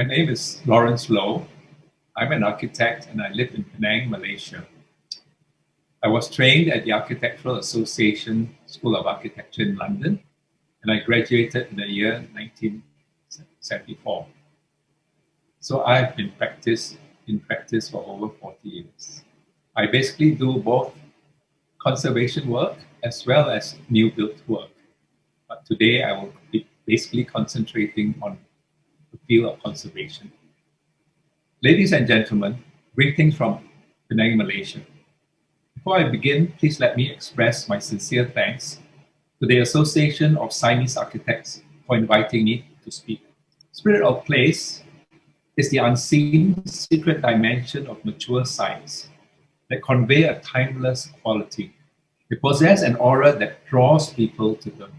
name is Laurence Low. I'm an architect and I live in Penang, Malaysia. I was trained at the Architectural Association School of Architecture in London, and I graduated in the year 1974. So I've been in practice for over 40 years. I basically do both conservation work as well as new build work. But today I will be basically concentrating on the field of conservation. Ladies and gentlemen, greetings from Penang, Malaysia. Before I begin, please let me express my sincere thanks to the Association of Siamese Architects for inviting me to speak. Spirit of Place is the unseen, secret dimension of mature sites that convey a timeless quality. They possess an aura that draws people to them.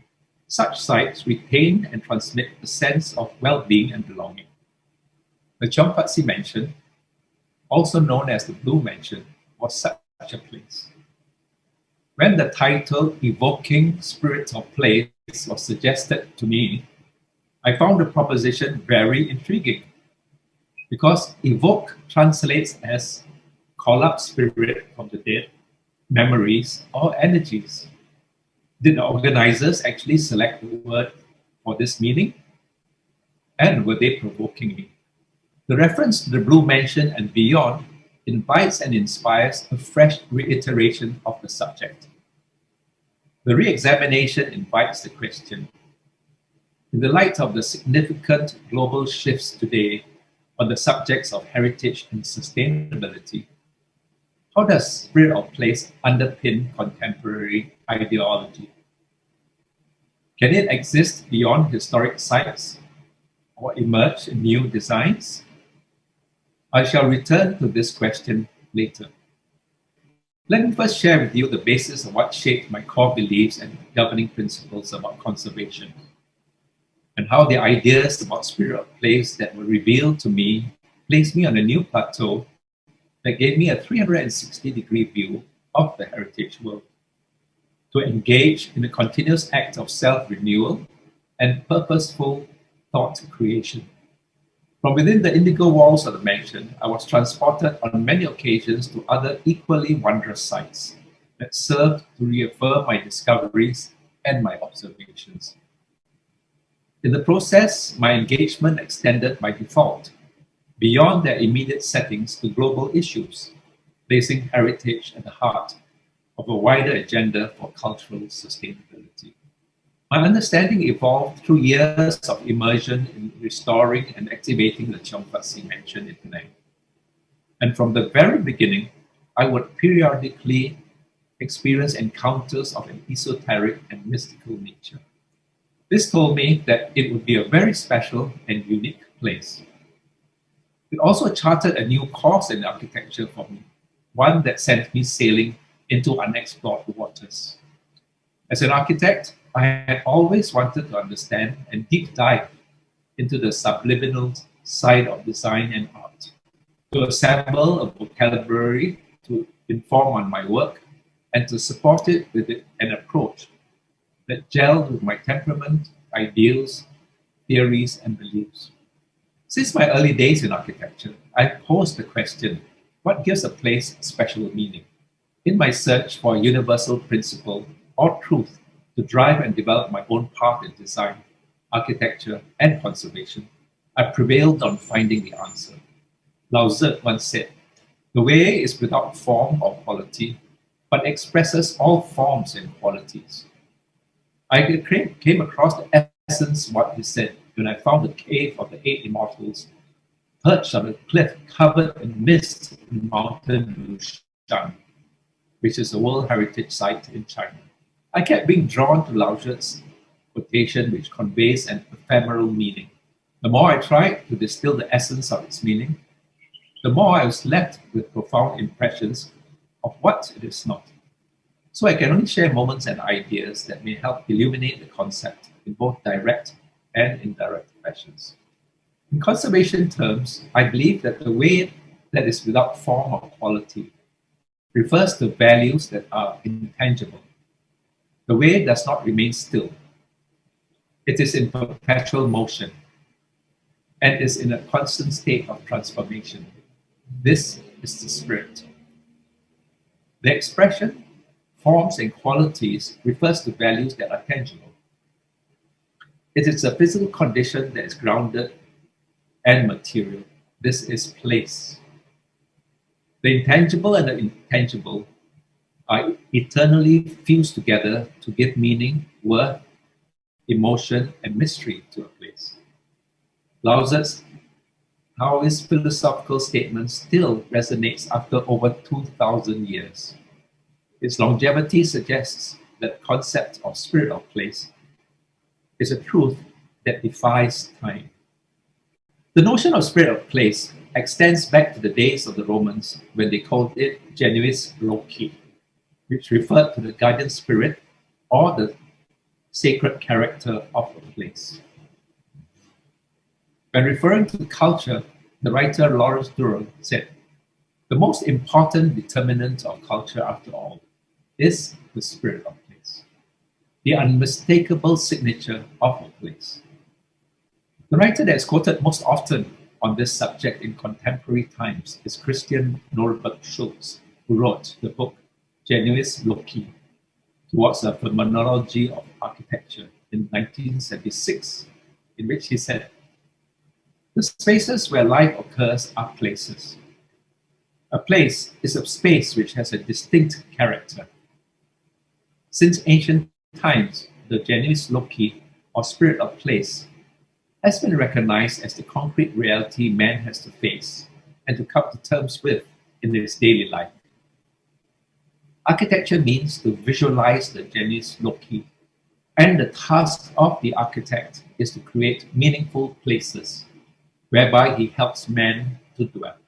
Such sites retain and transmit a sense of well-being and belonging. The Chong Fat Si Mansion, also known as the Blue Mansion, was such a place. When the title Evoking Spirit of Place was suggested to me, I found the proposition very intriguing because evoke translates as call up spirit from the dead, memories, or energies. Did the organizers actually select the word for this meaning? And were they provoking me? The reference to the Blue Mansion and beyond invites and inspires a fresh reiteration of the subject. The re-examination invites the question, in the light of the significant global shifts today on the subjects of heritage and sustainability, how does Spirit of Place underpin contemporary ideology? Can it exist beyond historic sites or emerge in new designs? I shall return to this question later. Let me first share with you the basis of what shaped my core beliefs and governing principles about conservation, and how the ideas about Spirit of Place that were revealed to me placed me on a new plateau that gave me a 360-degree view of the heritage world, to engage in a continuous act of self-renewal and purposeful thought creation. From within the indigo walls of the mansion, I was transported on many occasions to other equally wondrous sites that served to reaffirm my discoveries and my observations. In the process, my engagement extended by default beyond their immediate settings to global issues, placing heritage at the heart of a wider agenda for cultural sustainability. My understanding evolved through years of immersion in restoring and activating the Chong Fat Si Mansion in Penang. And from the very beginning, I would periodically experience encounters of an esoteric and mystical nature. This told me that it would be a very special and unique place. It also charted a new course in architecture for me, one that sent me sailing into unexplored waters. As an architect, I had always wanted to understand and deep dive into the subliminal side of design and art, to assemble a vocabulary to inform on my work and to support it with an approach that gelled with my temperament, ideals, theories, and beliefs. Since my early days in architecture, I posed the question, what gives a place special meaning? In my search for a universal principle or truth to drive and develop my own path in design, architecture, and conservation, I prevailed on finding the answer. Lao Tzu once said, "The way is without form or quality, but expresses all forms and qualities." I came across the essence of what he said when I found the cave of the Eight Immortals, perched on a cliff covered in mist in mountain Lushan, which is a World Heritage Site in China. I kept being drawn to Lao Tzu's quotation, which conveys an ephemeral meaning. The more I tried to distill the essence of its meaning, the more I was left with profound impressions of what it is not. So I can only share moments and ideas that may help illuminate the concept in both direct and indirect fashions. In conservation terms, I believe that the way that is without form or quality refers to values that are intangible. The way does not remain still. It is in perpetual motion. and is in a constant state of transformation. This is the spirit. The expression, forms and qualities refers to values that are tangible. It is a physical condition that is grounded and material. This is place. The intangible and the intangible are eternally fused together to give meaning, worth, emotion, and mystery to a place. Laurence, how his philosophical statement still resonates after over 2,000 years. Its longevity suggests that the concept of spirit of place is a truth that defies time. The notion of spirit of place extends back to the days of the Romans when they called it genius loci, which referred to the guardian spirit or the sacred character of a place. When referring to culture, the writer Laurence said, "The most important determinant of culture, after all, is the spirit of place, the unmistakable signature of a place." The writer that is quoted most often on this subject in contemporary times is Christian Norberg Schultz, who wrote the book Genius Loci, Towards a Phenomenology of Architecture in 1976, in which he said, "The spaces where life occurs are places. A place is a space which has a distinct character. Since ancient times, the genius loci, or spirit of place, has been recognized as the concrete reality man has to face and to come to terms with in his daily life. Architecture means to visualize the genius loci, and the task of the architect is to create meaningful places whereby he helps man to dwell.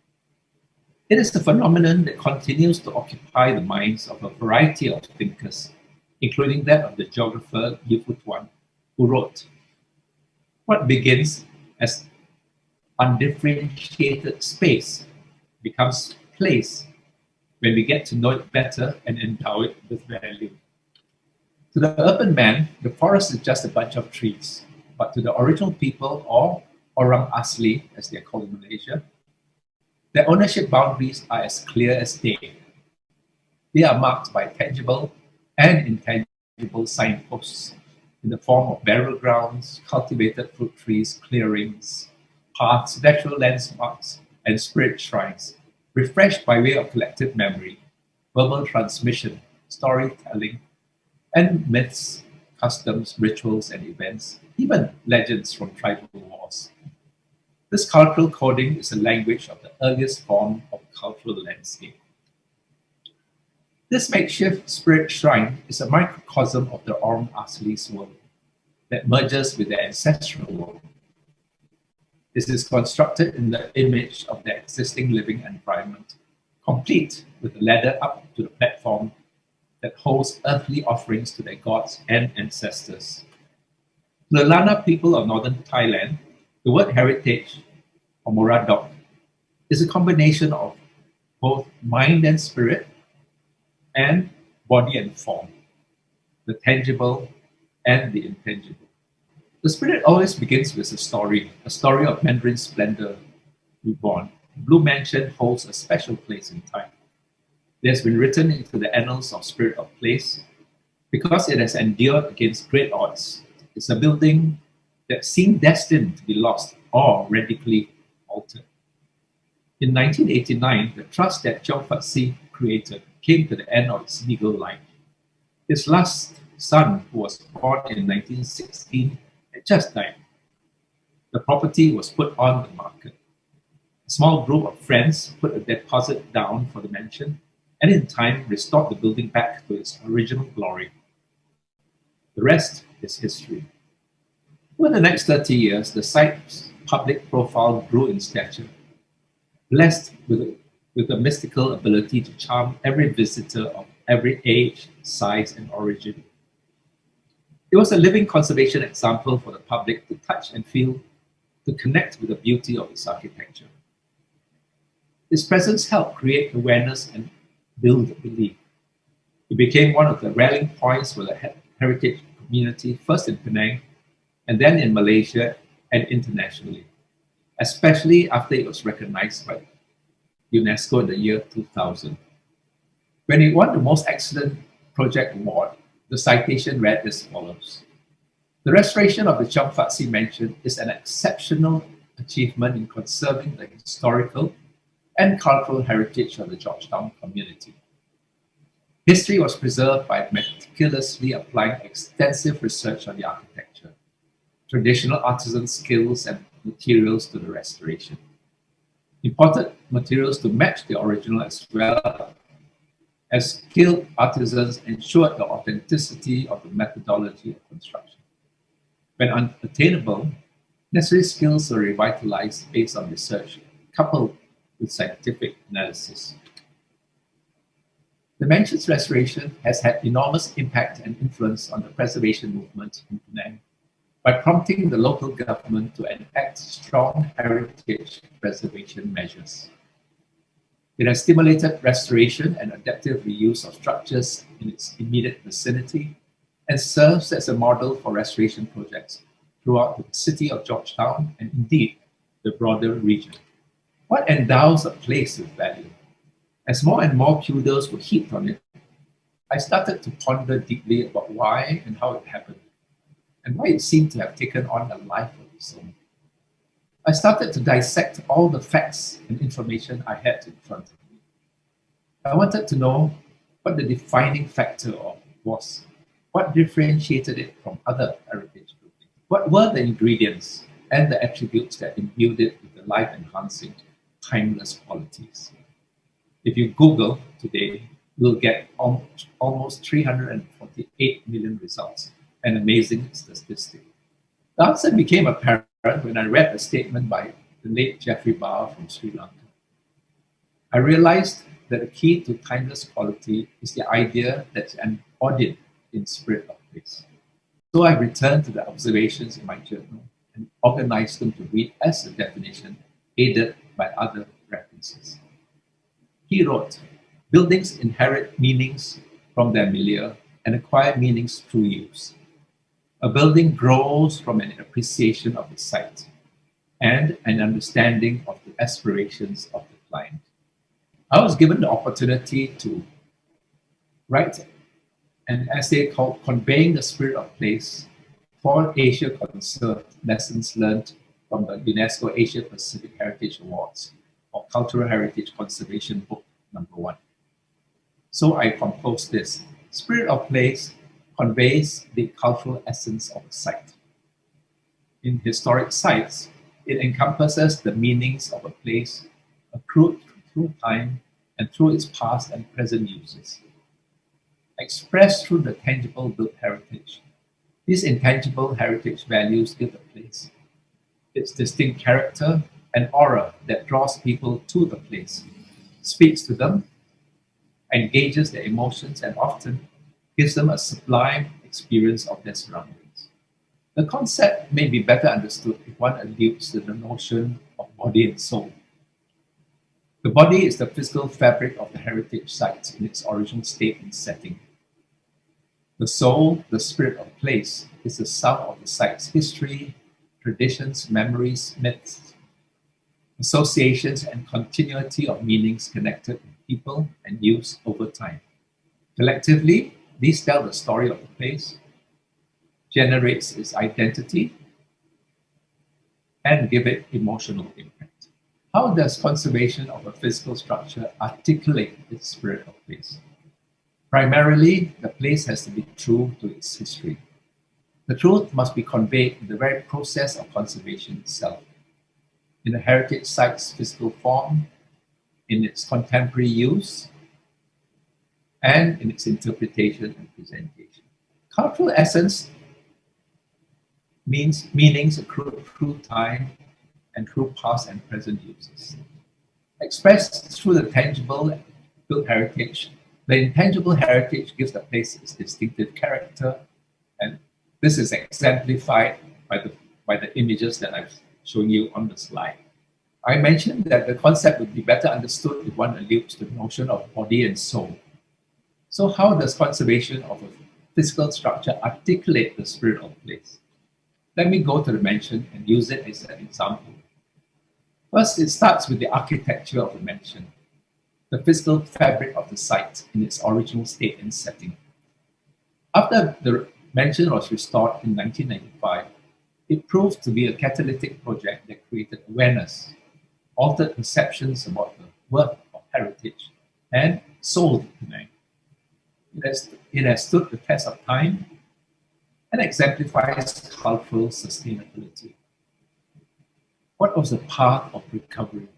It is the phenomenon that continues to occupy the minds of a variety of thinkers, including that of the geographer Yu Tuan, who wrote, "What begins as undifferentiated space becomes place when we get to know it better and endow it with value." To the urban man, the forest is just a bunch of trees, but to the original people, or Orang Asli, as they are called in Malaysia, their ownership boundaries are as clear as day. They are marked by tangible and intangible signposts in the form of burial grounds, cultivated fruit trees, clearings, paths, natural landmarks, and spirit shrines, refreshed by way of collective memory, verbal transmission, storytelling, and myths, customs, rituals, and events, even legends from tribal wars. This cultural coding is a language of the earliest form of cultural landscape. This makeshift spirit shrine is a microcosm of the Orang Asli's world that merges with their ancestral world. This is constructed in the image of their existing living environment, complete with a ladder up to the platform that holds earthly offerings to their gods and ancestors. To the Lana people of northern Thailand, the word heritage, or moradok, is a combination of both mind and spirit, and body and form, the tangible and the intangible. The spirit always begins with a story of Mandarin splendor reborn. Blue Mansion holds a special place in time. It has been written into the annals of spirit of place because it has endured against great odds. It's a building that seemed destined to be lost or radically altered. In 1989, the trust that Chong Fat Si created came to the end of its legal life. His last son, who was born in 1916, had just died. The property was put on the market. A small group of friends put a deposit down for the mansion and in time restored the building back to its original glory. The rest is history. Over the next 30 years, the site's public profile grew in stature, blessed with a mystical ability to charm every visitor of every age, size, and origin. It was a living conservation example for the public to touch and feel, to connect with the beauty of its architecture. Its presence helped create awareness and build belief. It became one of the rallying points for the heritage community, first in Penang, and then in Malaysia and internationally. especially after it was recognized by UNESCO in the year 2000. When it won the Most Excellent Project Award, the citation read as follows: "The restoration of the Chong Fat Si Mansion is an exceptional achievement in conserving the historical and cultural heritage of the Georgetown community. History was preserved by meticulously applying extensive research on the architecture, traditional artisan skills, and materials to the restoration. Imported materials to match the original as well as skilled artisans ensured the authenticity of the methodology of construction. When unattainable, necessary skills were revitalized based on research coupled with scientific analysis. The mansion's restoration has had enormous impact and influence on the preservation movement in Penang by prompting the local government to enact strong heritage preservation measures. It has stimulated restoration and adaptive reuse of structures in its immediate vicinity and serves as a model for restoration projects throughout the city of Georgetown and indeed the broader region. What endows a place with value? As more and more kudos were heaped on it, I started to ponder deeply about why and how it happened, and why it seemed to have taken on a life of its own. I started to dissect all the facts and information I had in front of me. I wanted to know what the defining factor was, what differentiated it from other heritage buildings, what were the ingredients and the attributes that imbued it with the life-enhancing, timeless qualities. If you Google today, you'll get almost 348 million results, an amazing statistic. The answer became apparent when I read a statement by the late Jeffrey Barr from Sri Lanka. I realized that the key to timeless quality is the idea that's embodied in spirit of place. So I returned to the observations in my journal and organized them to read as a definition, aided by other references. He wrote, "Buildings inherit meanings from their milieu and acquire meanings through use. A building grows from an appreciation of the site and an understanding of the aspirations of the client." I was given the opportunity to write an essay called "Conveying the Spirit of Place for Asia Conserved Lessons Learned from the UNESCO Asia Pacific Heritage Awards," or Cultural Heritage Conservation Book #1. So I composed this. Spirit of place conveys the cultural essence of a site. In historic sites, it encompasses the meanings of a place accrued through time and through its past and present uses. Expressed through the tangible built heritage, these intangible heritage values give the place its distinct character and aura that draws people to the place, speaks to them, engages their emotions, and often gives them a sublime experience of their surroundings. The concept may be better understood if one alludes to the notion of body and soul. The body is the physical fabric of the heritage site in its original state and setting. The soul, the spirit of place, is the sum of the site's history, traditions, memories, myths, associations, and continuity of meanings connected with people and use over time. Collectively, these tell the story of the place, generates its identity, and give it emotional impact. How does conservation of a physical structure articulate its spirit of place? Primarily, the place has to be true to its history. The truth must be conveyed in the very process of conservation itself, in the heritage site's physical form, in its contemporary use, and in its interpretation and presentation. Cultural essence means meanings accrued through time and through past and present uses. Expressed through the tangible built heritage, the intangible heritage gives the place its distinctive character, and this is exemplified by the images that I've shown you on the slide. I mentioned that the concept would be better understood if one alludes to the notion of body and soul. So how does conservation of a physical structure articulate the spirit of place? Let me go to the mansion and use it as an example. First, it starts with the architecture of the mansion, the physical fabric of the site in its original state and setting. After the mansion was restored in 1995, it proved to be a catalytic project that created awareness, altered perceptions about the worth of heritage, and soul in Penang. It has stood the test of time and exemplifies cultural sustainability. What was the path of recovery?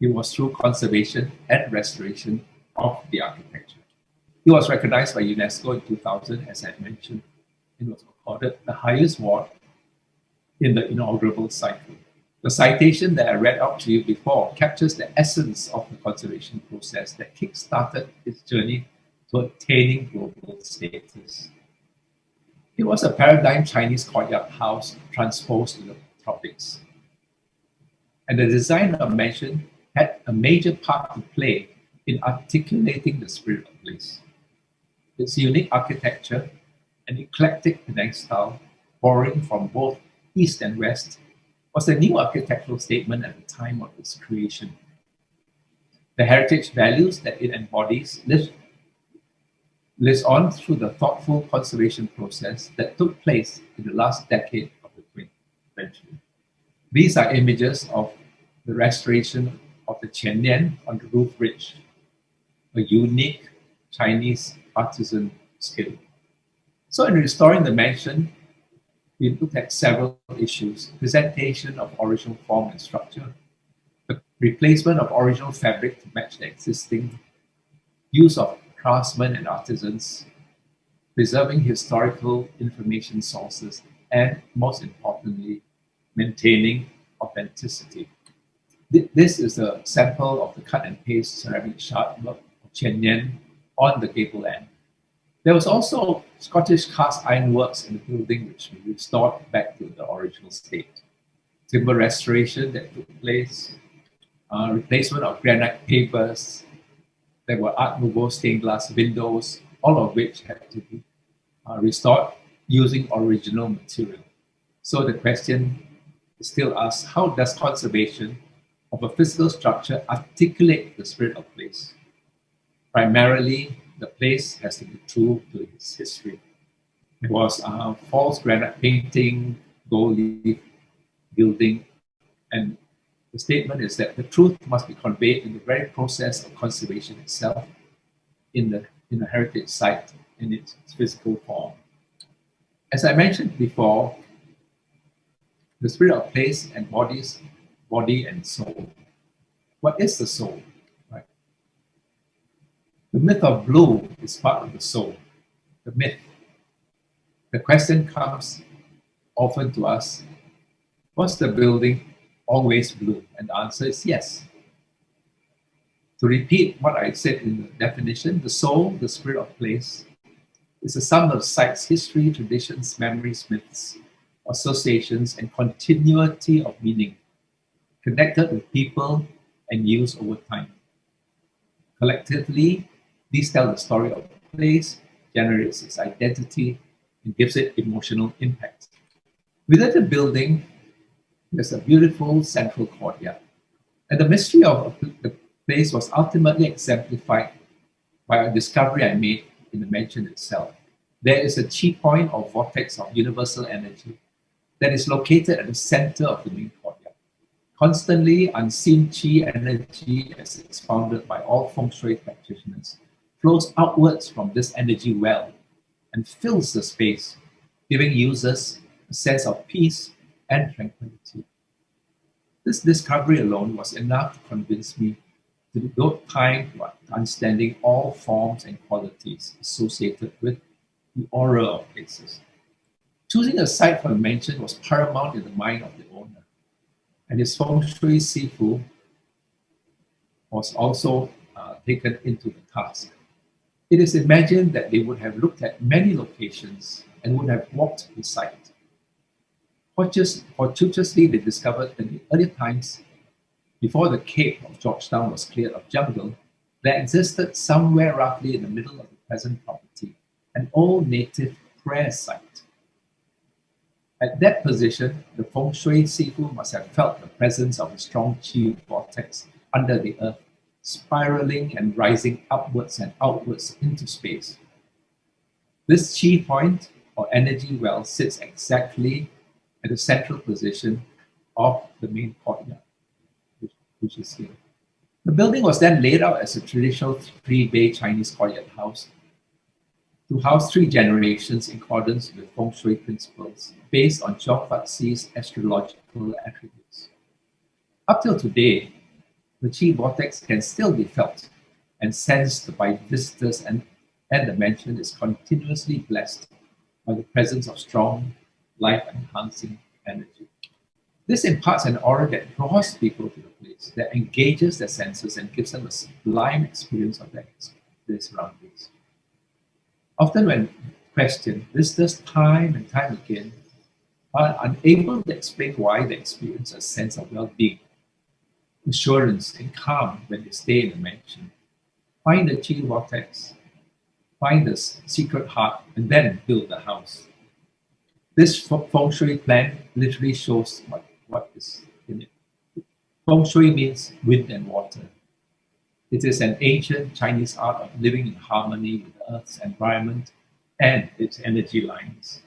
It was through conservation and restoration of the architecture. It was recognized by UNESCO in 2000, as I mentioned. It was accorded the highest award in the inaugural cycle. The citation that I read out to you before captures the essence of the conservation process that kick-started its journey to attaining global status. It was a paradigm Chinese courtyard house transposed to the tropics. And the design I mentioned had a major part to play in articulating the spirit of place. Its unique architecture and eclectic Penang style, borrowing from both East and West, was a new architectural statement at the time of its creation. The heritage values that it embodies lives on through the thoughtful conservation process that took place in the last decade of the 20th century. These are images of the restoration of the Qiannian on the roof ridge, a unique Chinese artisan skill. So in restoring the mansion, we looked at several issues: presentation of original form and structure, the replacement of original fabric to match the existing, use of craftsmen and artisans, preserving historical information sources, and most importantly, maintaining authenticity. This is a sample of the cut and paste ceramic shard work of Chen Yan on the gable end. There was also Scottish cast iron works in the building which we restored back to the original state. Timber restoration that took place, replacement of granite pavers, there were Art Nouveau stained glass windows, all of which had to be restored using original material. So the question is still asked, how does conservation of a physical structure articulate the spirit of place? Primarily, the place has to be true to its history. It was false granite painting, gold leaf gilding, and the statement is that the truth must be conveyed in the very process of conservation itself, in the heritage site, in its physical form. As I mentioned before, the spirit of place embodies body and soul. What is the soul? Right? The myth of blue is part of the soul. The myth. The question comes often to us, was the building always blue? And the answer is yes. To repeat what I said in the definition, the soul, the spirit of place, is a sum of sites, history, traditions, memories, myths, associations, and continuity of meaning, connected with people and used over time. Collectively, these tell the story of the place, generates its identity, and gives it emotional impact. Within the building, there's a beautiful central courtyard. And the mystery of the place was ultimately exemplified by a discovery I made in the mansion itself. There is a chi point or vortex of universal energy that is located at the center of the main courtyard. Constantly unseen chi energy, as expounded by all Feng Shui practitioners, flows outwards from this energy well and fills the space, giving users a sense of peace and tranquility. This discovery alone was enough to convince me to devote time to understanding all forms and qualities associated with the aura of places. Choosing a site for the mansion was paramount in the mind of the owner, and his Feng Shui Sifu was also taken into the task. It is imagined that they would have looked at many locations and would have walked the site. Fortuitously, they discovered that in the early times, before the Cape of Georgetown was cleared of jungle, there existed somewhere roughly in the middle of the present property an old native prayer site. At that position, the Feng Shui Sifu must have felt the presence of a strong qi vortex under the earth, spiraling and rising upwards and outwards into space. This qi point or energy well sits exactly at the central position of the main courtyard, which is here. The building was then laid out as a traditional three-bay Chinese courtyard house to house 3 generations in accordance with Feng Shui principles based on Zhong Fatzi's astrological attributes. Up till today, the Qi vortex can still be felt and sensed by visitors, and the mansion is continuously blessed by the presence of strong, life-enhancing energy. This imparts an aura that draws people to the place, that engages their senses and gives them a sublime experience of their surroundings. Often when questioned, visitors time and time again are unable to explain why they experience a sense of well-being, assurance, and calm when they stay in the mansion. Find the Qi vortex, find the secret heart, and then build the house. This Feng Shui plan literally shows what is in it. Feng Shui means wind and water. It is an ancient Chinese art of living in harmony with the Earth's environment and its energy lines.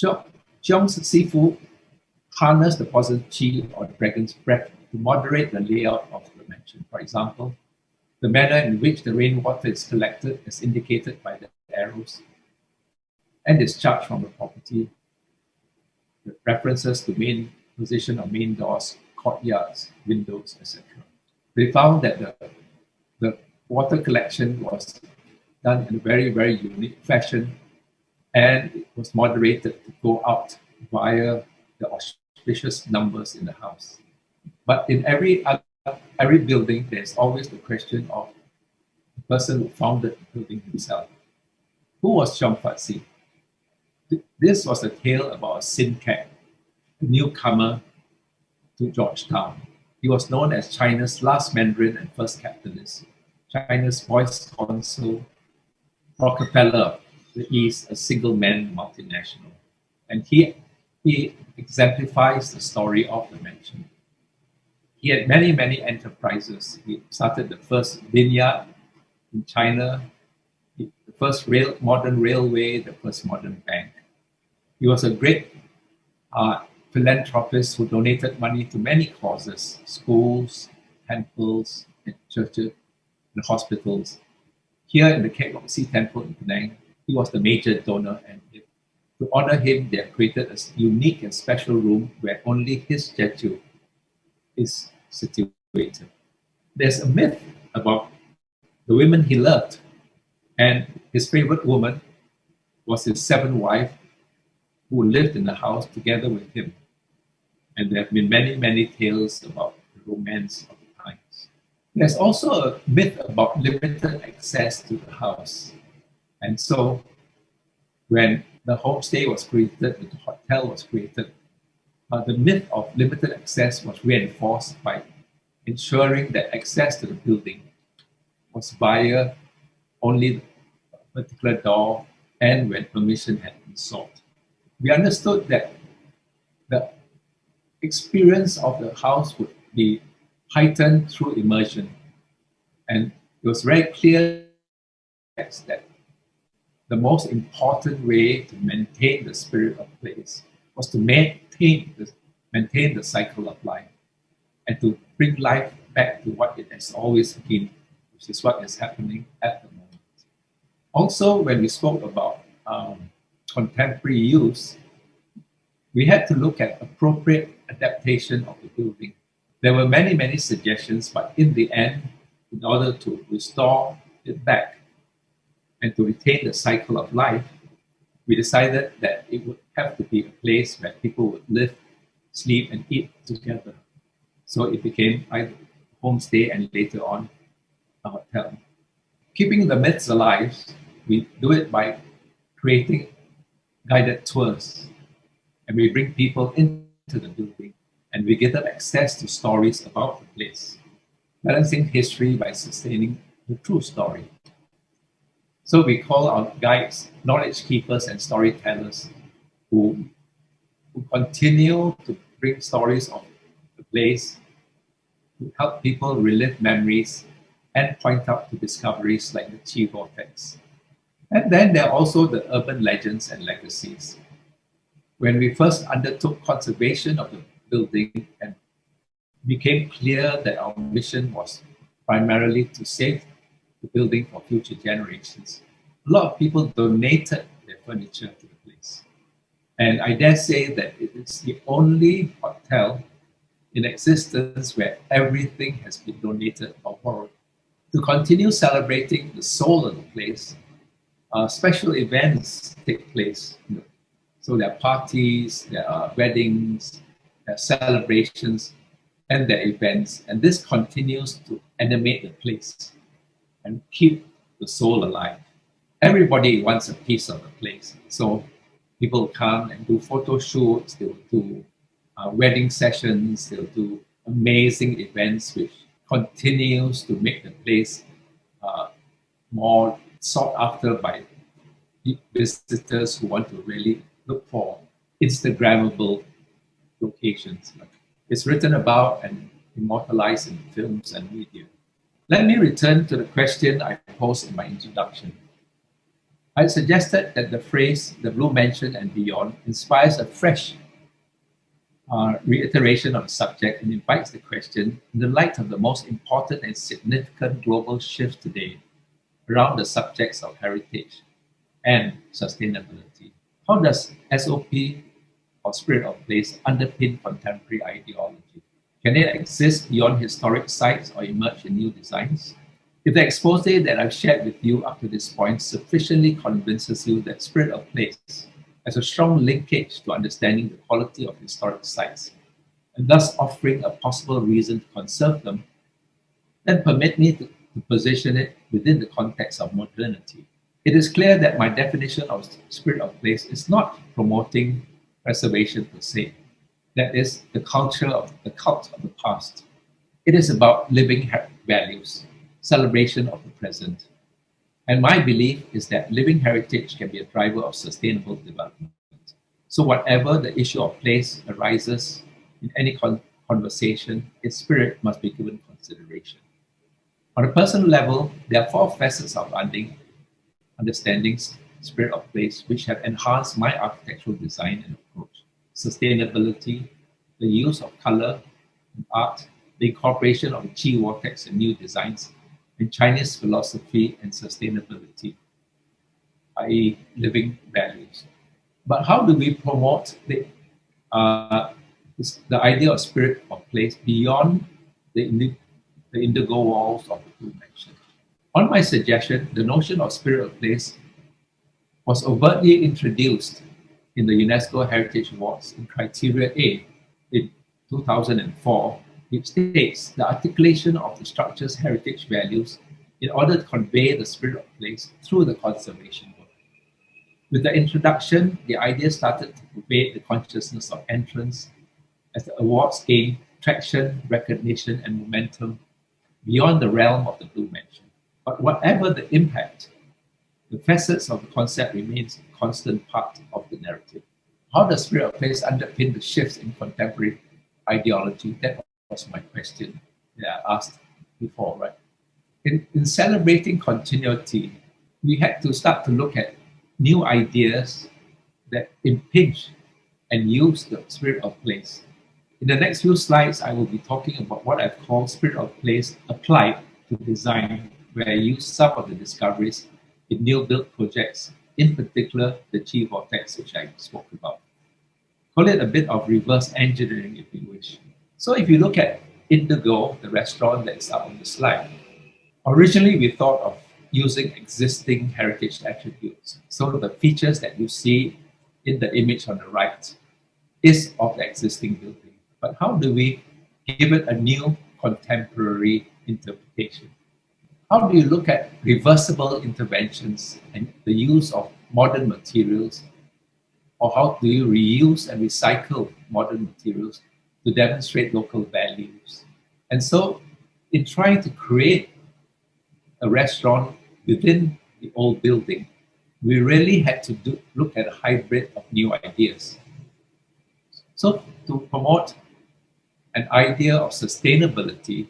Zhong's Sifu harnessed the positive qi or the dragon's breath to moderate the layout of the mansion. For example, the manner in which the rainwater is collected as indicated by the arrows and discharged from the property, the references to main position of main doors, courtyards, windows, etc. They found that the water collection was done in a very, very unique fashion, and it was moderated to go out via the auspicious numbers in the house. But in every building, there's always the question of the person who founded the building himself. Who was Zhong Fatzi? This was a tale about a sin cat, a newcomer to Georgetown. He was known as China's last Mandarin and first capitalist, China's voice consul, Rockefeller of the East, a single-man multinational. And he exemplifies the story of the mansion. He had many, many enterprises. He started the first vineyard in China, the first modern railway, the first modern bank. He was a great philanthropist who donated money to many causes, schools, temples, and churches, and hospitals. Here in the Cape Rock Sea Temple in Penang, he was the major donor, and to honor him, they have created a unique and special room where only his statue is situated. There's a myth about the women he loved, and his favorite woman was his 7th wife, who lived in the house together with him. And there have been many, many tales about the romance of the times. There's also a myth about limited access to the house. And so when the homestay was created, the hotel was created, the myth of limited access was reinforced by ensuring that access to the building was via only a particular door and when permission had been sought. We understood that the experience of the house would be heightened through immersion. And it was very clear that the most important way to maintain the spirit of place was to maintain the cycle of life and to bring life back to what it has always been, which is what is happening at the moment. Also, when we spoke about contemporary use, we had to look at appropriate adaptation of the building. There were many, many suggestions, but in the end, in order to restore it back and to retain the cycle of life, we decided that it would have to be a place where people would live, sleep, and eat together. So it became either a homestay and later on a hotel. Keeping the myths alive, we do it by creating guided tours. And we bring people into the building and we give them access to stories about the place, balancing history by sustaining the true story. So we call our guides knowledge keepers and storytellers who who continue to bring stories of the place, to help people relive memories and point out to discoveries like the Chi Vortex. And then there are also the urban legends and legacies. When we first undertook conservation of the building and became clear that our mission was primarily to save the building for future generations, a lot of people donated their furniture to the place. And I dare say that it is the only hotel in existence where everything has been donated or borrowed. To continue celebrating the soul of the place, special events take place. So there are parties, there are weddings, there are celebrations, and there are events. And this continues to animate the place and keep the soul alive. Everybody wants a piece of the place. So people come and do photo shoots, they'll do wedding sessions, they'll do amazing events, which continues to make the place more sought after by visitors who want to really look for Instagrammable locations. It's written about and immortalized in films and media. Let me return to the question I posed in my introduction. I suggested that the phrase, the blue mansion and beyond, inspires a fresh reiteration of the subject and invites the question, in the light of the most important and significant global shift today around the subjects of heritage and sustainability, how does SOP or spirit of place underpin contemporary ideology? Can it exist beyond historic sites or emerge in new designs? If the expose that I've shared with you up to this point sufficiently convinces you that spirit of place has a strong linkage to understanding the quality of historic sites, and thus offering a possible reason to conserve them, then permit me to position it within the context of modernity. It is clear that my definition of spirit of place is not promoting preservation per se. That is the culture of the cult of the past. It is about living values, celebration of the present. And my belief is that living heritage can be a driver of sustainable development. So whatever the issue of place arises in any conversation, its spirit must be given consideration. On a personal level, there are four facets of understanding spirit of place which have enhanced my architectural design and approach: sustainability, the use of color and art, the incorporation of the Chi Vortex in new designs, and Chinese philosophy and sustainability, i.e. living values. But how do we promote the idea of spirit of place beyond the indigo walls of the blue mansion? On my suggestion, the notion of spirit of place was overtly introduced in the UNESCO Heritage Awards in Criteria A in 2004, which states the articulation of the structure's heritage values in order to convey the spirit of place through the conservation work. With the introduction, the idea started to pervade the consciousness of entrants as the awards gained traction, recognition, and momentum beyond the realm of the blue mansion. But whatever the impact, the facets of the concept remains a constant part of the narrative. How does spirit of place underpin the shifts in contemporary ideology? That was my question that I asked before, right? In celebrating continuity, we had to start to look at new ideas that impinge and use the spirit of place. In the next few slides, I will be talking about what I've called spirit of place applied to design, where I use some of the discoveries in new build projects, in particular the Chi Vortex, which I spoke about. Call it a bit of reverse engineering, if you wish. So if you look at Indigo, the restaurant that is up on the slide, originally we thought of using existing heritage attributes. So the features that you see in the image on the right is of the existing building. But how do we give it a new contemporary interpretation? How do you look at reversible interventions and the use of modern materials? Or how do you reuse and recycle modern materials to demonstrate local values? And so in trying to create a restaurant within the old building, we really had to look at a hybrid of new ideas. So to promote an idea of sustainability,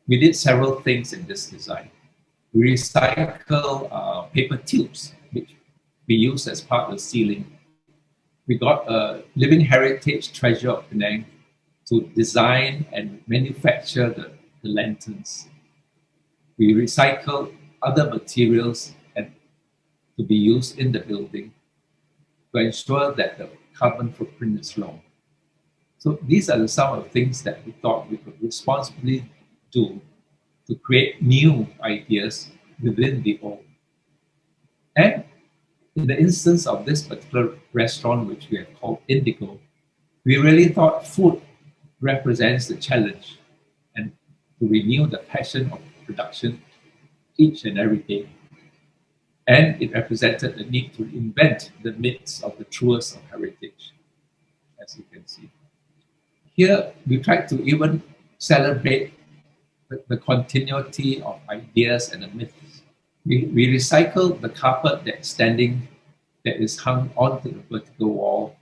we did several things in this design. We recycle paper tubes, which we use as part of the ceiling. We got a living heritage treasure of Penang to design and manufacture the lanterns. We recycle other materials and to be used in the building to ensure that the carbon footprint is low. So these are some of the things that we thought we could responsibly do to create new ideas within the old. And in the instance of this particular restaurant, which we have called Indigo, we really thought food represents the challenge and to renew the passion of production each and every day. And it represented the need to invent the myths of the truest of heritage, as you can see. Here, we tried to even celebrate the continuity of ideas and the myths. We recycled the carpet that is hung onto the vertical wall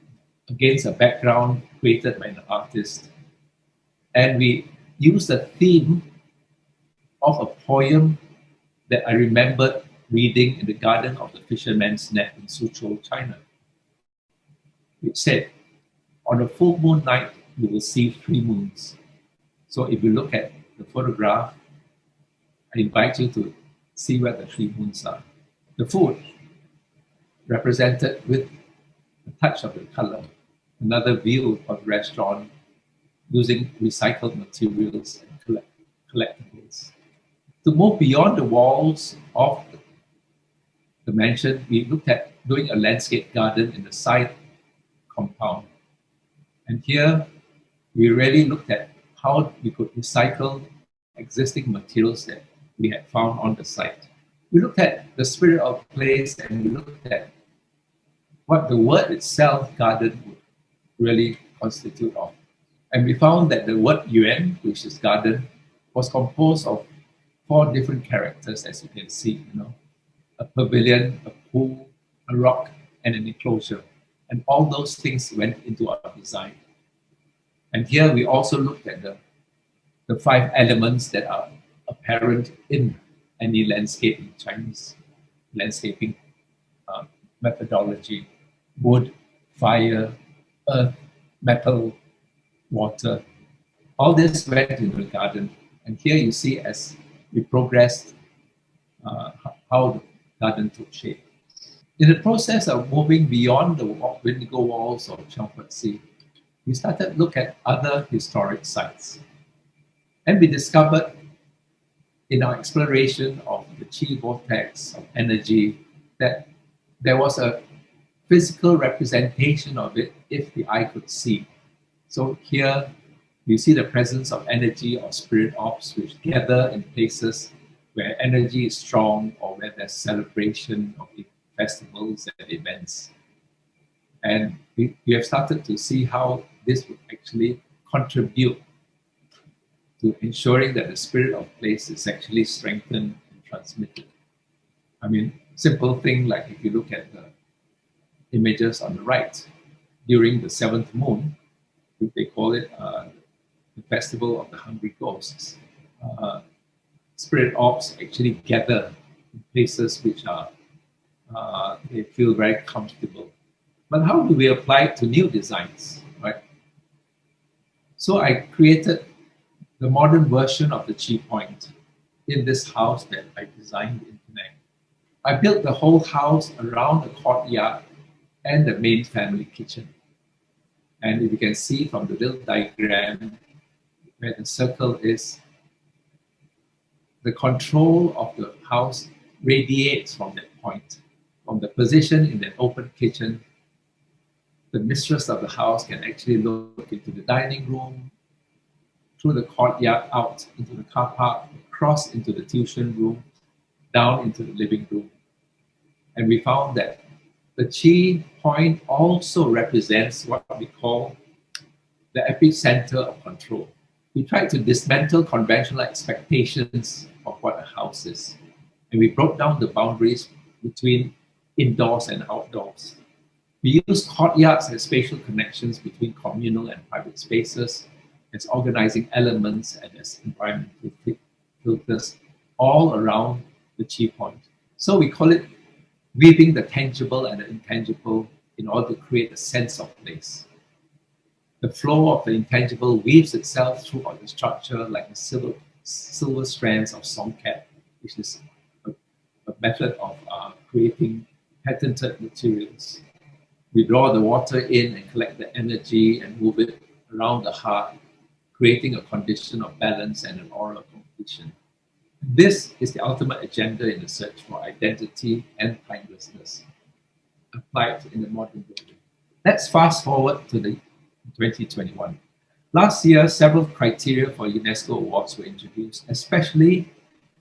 against a background created by an artist. And we used the theme of a poem that I remembered reading in the garden of the fisherman's net in Suzhou, China, which said, "On a full moon night, you will see 3 moons." So if you look at the photograph, I invite you to see where the 3 moons are. The food represented with a touch of the color, another view of the restaurant using recycled materials and collectibles. To move beyond the walls of the mansion, we looked at doing a landscape garden in the side compound. And here, we really looked at how we could recycle existing materials that we had found on the site. We looked at the spirit of place and we looked at what the word itself, garden, would really constitute of. And we found that the word yuan, which is garden, was composed of 4 different characters, as you can see, a pavilion, a pool, a rock, and an enclosure. And all those things went into our design. And here we also looked at the 5 elements that are apparent in any landscape in Chinese landscaping methodology: wood, fire, earth, metal, water. All this went into the garden. And here you see as we progressed how the garden took shape. In the process of moving beyond the Windigo walls of Chongpatsi, we started to look at other historic sites. And we discovered in our exploration of the chi vortex of energy that there was a physical representation of it if the eye could see. So here you see the presence of energy or spirit ops which gather in places where energy is strong or where there's celebration of festivals and events. And we have started to see how this would actually contribute to ensuring that the spirit of place is actually strengthened and transmitted. I mean, simple thing like if you look at the images on the right, during the 7th moon, they call it the Festival of the Hungry Ghosts. Spirit ops actually gather in places which are, they feel very comfortable. But how do we apply it to new designs, right? So I created the modern version of the Chi Point in this house that I designed in Penang. I built the whole house around the courtyard and the main family kitchen. And if you can see from the little diagram where the circle is, the control of the house radiates from that point. From the position in the open kitchen, the mistress of the house can actually look into the dining room, through the courtyard, out into the car park, across into the tuition room, down into the living room. And we found that the Chi point also represents what we call the epicenter of control. We tried to dismantle conventional expectations of what a house is. And we broke down the boundaries between indoors and outdoors. We use courtyards as spatial connections between communal and private spaces, as organizing elements and as environmental filters all around the chi point. So we call it weaving the tangible and the intangible in order to create a sense of place. The flow of the intangible weaves itself throughout the structure like the silver strands of songcat, which is a method of creating patented materials. We draw the water in and collect the energy and move it around the heart, creating a condition of balance and an aura of completion. This is the ultimate agenda in the search for identity and timelessness applied in the modern building. Let's fast forward to the 2021. Last year, several criteria for UNESCO awards were introduced, especially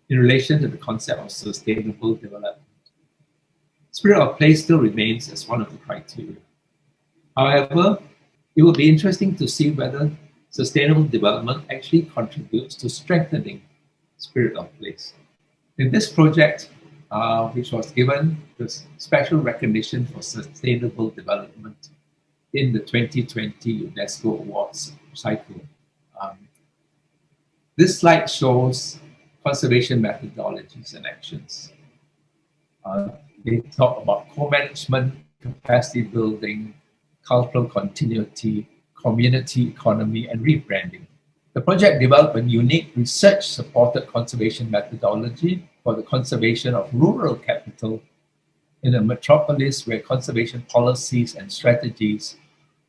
in relation to the concept of sustainable development. Spirit of place still remains as one of the criteria. However, it will be interesting to see whether sustainable development actually contributes to strengthening spirit of place. In this project, which was given the special recognition for sustainable development in the 2020 UNESCO Awards cycle, this slide shows conservation methodologies and actions. They talk about co-management, capacity building, cultural continuity, community economy, and rebranding. The project developed a unique research-supported conservation methodology for the conservation of rural capital in a metropolis where conservation policies and strategies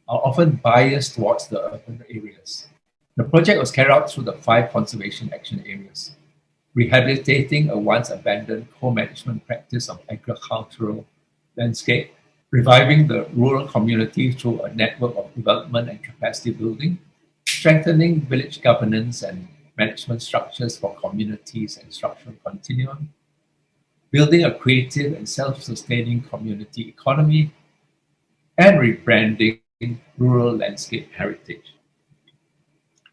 are often biased towards the urban areas. The project was carried out through the 5 conservation action areas: rehabilitating a once abandoned co-management practice of agricultural landscape, reviving the rural community through a network of development and capacity building, strengthening village governance and management structures for communities and structural continuum, building a creative and self-sustaining community economy, and rebranding rural landscape heritage.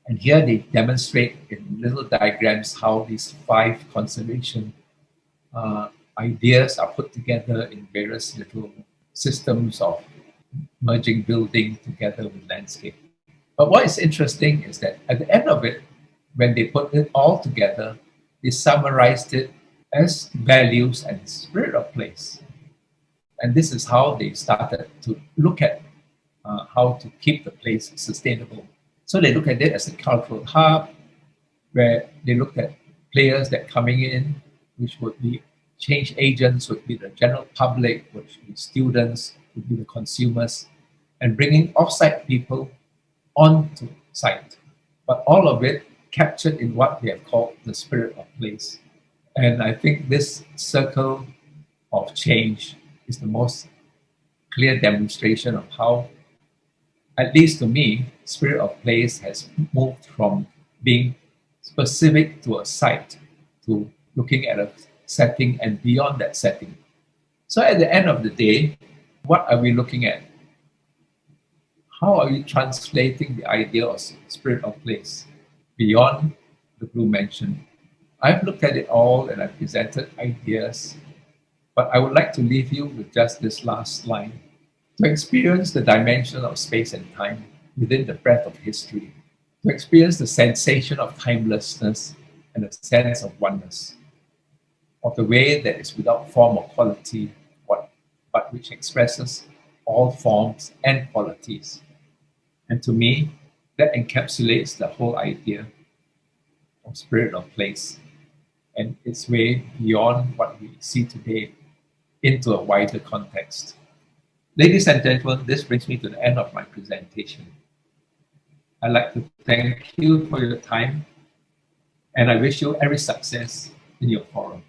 And here they demonstrate in little diagrams how these 5 conservation ideas are put together in various little systems of merging building together with landscape. But what is interesting is that at the end of it, when they put it all together, they summarized it as values and spirit of place. And this is how they started to look at how to keep the place sustainable. So they look at it as a cultural hub, where they looked at players that coming in, which would be change agents, would be the general public, would be students, would be the consumers, and bringing off-site people onto site. But all of it captured in what they have called the spirit of place. And I think this circle of change is the most clear demonstration of how, at least to me, spirit of place has moved from being specific to a site to looking at a setting and beyond that setting. So at the end of the day, what are we looking at? How are we translating the idea of spirit of place beyond the blue mentioned? I've looked at it all and I've presented ideas, but I would like to leave you with just this last line. To experience the dimension of space and time within the breadth of history, to experience the sensation of timelessness and a sense of oneness, of the way that is without form or quality, but which expresses all forms and qualities. And to me, that encapsulates the whole idea of spirit of place and its way beyond what we see today into a wider context. Ladies and gentlemen, this brings me to the end of my presentation. I'd like to thank you for your time, and I wish you every success in your forum.